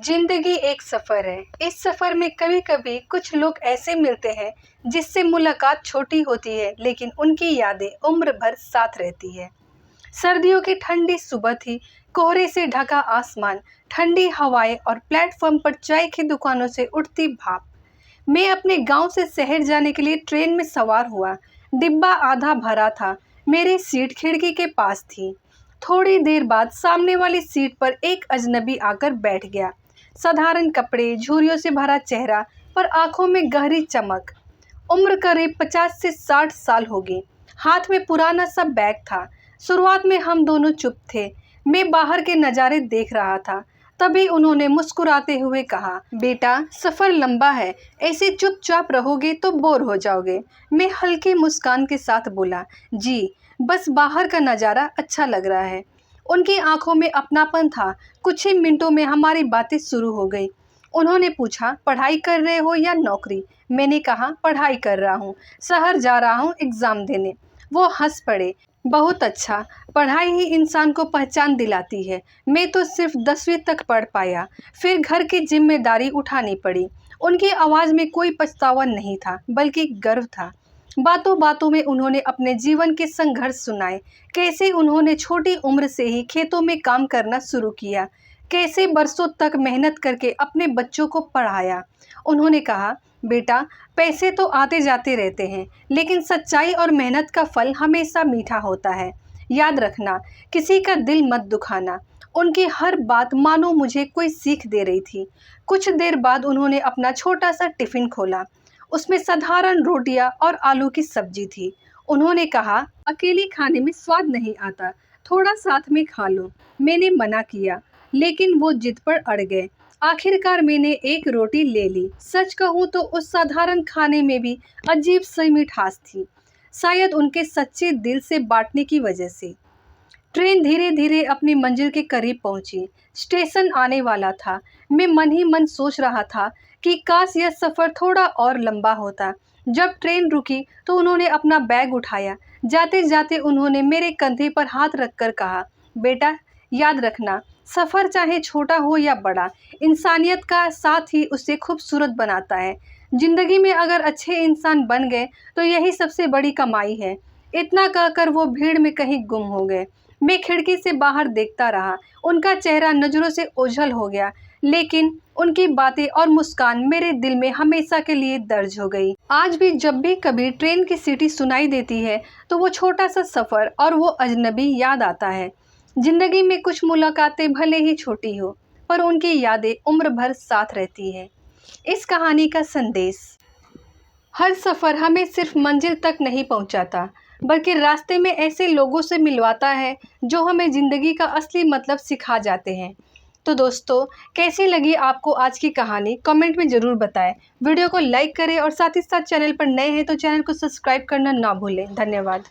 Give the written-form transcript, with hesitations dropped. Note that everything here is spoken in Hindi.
जिंदगी एक सफर है। इस सफर में कभी कभी कुछ लोग ऐसे मिलते हैं जिससे मुलाकात छोटी होती है लेकिन उनकी यादें उम्र भर साथ रहती है। सर्दियों की ठंडी सुबह थी। कोहरे से ढका आसमान, ठंडी हवाएं और प्लेटफॉर्म पर चाय की दुकानों से उठती भाप। मैं अपने गांव से शहर जाने के लिए ट्रेन में सवार हुआ। डिब्बा आधा भरा था। मेरी सीट खिड़की के पास थी। थोड़ी देर बाद सामने वाली सीट पर एक अजनबी आकर बैठ गया। साधारण कपड़े, झुर्रियों से भरा चेहरा, पर आंखों में गहरी चमक। उम्र करीब 50 से 60 साल होगी। हाथ में पुराना सा बैग था। शुरुआत में हम दोनों चुप थे। मैं बाहर के नज़ारे देख रहा था। तभी उन्होंने मुस्कुराते हुए कहा, बेटा, सफ़र लंबा है, ऐसे चुपचाप रहोगे तो बोर हो जाओगे। मैं हल्की मुस्कान के साथ बोला, जी, बस बाहर का नज़ारा अच्छा लग रहा है। उनकी आंखों में अपनापन था। कुछ ही मिनटों में हमारी बातें शुरू हो गई। उन्होंने पूछा, पढ़ाई कर रहे हो या नौकरी? मैंने कहा, पढ़ाई कर रहा हूँ, शहर जा रहा हूँ एग्ज़ाम देने। वो हंस पड़े, बहुत अच्छा, पढ़ाई ही इंसान को पहचान दिलाती है। मैं तो सिर्फ 10वीं तक पढ़ पाया, फिर घर की जिम्मेदारी उठानी पड़ी। उनकी आवाज़ में कोई पछतावा नहीं था, बल्कि गर्व था। बातों बातों में उन्होंने अपने जीवन के संघर्ष सुनाए। कैसे उन्होंने छोटी उम्र से ही खेतों में काम करना शुरू किया, कैसे बरसों तक मेहनत करके अपने बच्चों को पढ़ाया। उन्होंने कहा, बेटा, पैसे तो आते जाते रहते हैं, लेकिन सच्चाई और मेहनत का फल हमेशा मीठा होता है। याद रखना, किसी का दिल मत दुखाना। उनकी हर बात मानो मुझे कोई सीख दे रही थी। कुछ देर बाद उन्होंने अपना छोटा सा टिफिन खोला। उसमें साधारण रोटियां और आलू की सब्जी थी। उन्होंने कहा, अकेली खाने में स्वाद नहीं आता, थोड़ा साथ में खा लो। मैंने मना किया, लेकिन वो जिद पर अड़ गए। आखिरकार मैंने एक रोटी ले ली। सच कहूँ तो उस साधारण खाने में भी अजीब सी मिठास थी, शायद उनके सच्चे दिल से बांटने की वजह से। ट्रेन धीरे धीरे अपनी मंजिल के करीब पहुंची। स्टेशन आने वाला था। मैं मन ही मन सोच रहा था कि काश यह सफ़र थोड़ा और लंबा होता। जब ट्रेन रुकी तो उन्होंने अपना बैग उठाया। जाते जाते उन्होंने मेरे कंधे पर हाथ रखकर कहा, बेटा, याद रखना, सफ़र चाहे छोटा हो या बड़ा, इंसानियत का साथ ही उसे खूबसूरत बनाता है। जिंदगी में अगर अच्छे इंसान बन गए तो यही सबसे बड़ी कमाई है। इतना कहकर वो भीड़ में कहीं गुम हो गए। मैं खिड़की से बाहर देखता रहा। उनका चेहरा नज़रों से ओझल हो गया, लेकिन उनकी बातें और मुस्कान मेरे दिल में हमेशा के लिए दर्ज हो गई। आज भी जब भी कभी ट्रेन की सीटी सुनाई देती है तो वो छोटा सा सफ़र और वो अजनबी याद आता है। जिंदगी में कुछ मुलाकातें भले ही छोटी हो, पर उनकी यादें उम्र भर साथ रहती है। इस कहानी का संदेश, हर सफ़र हमें सिर्फ मंजिल तक नहीं पहुंचाता, बल्कि रास्ते में ऐसे लोगों से मिलवाता है जो हमें ज़िंदगी का असली मतलब सिखा जाते हैं। तो दोस्तों, कैसी लगी आपको आज की कहानी? कमेंट में ज़रूर बताएं। वीडियो को लाइक करें और साथ ही साथ चैनल पर नए हैं तो चैनल को सब्सक्राइब करना ना भूलें। धन्यवाद।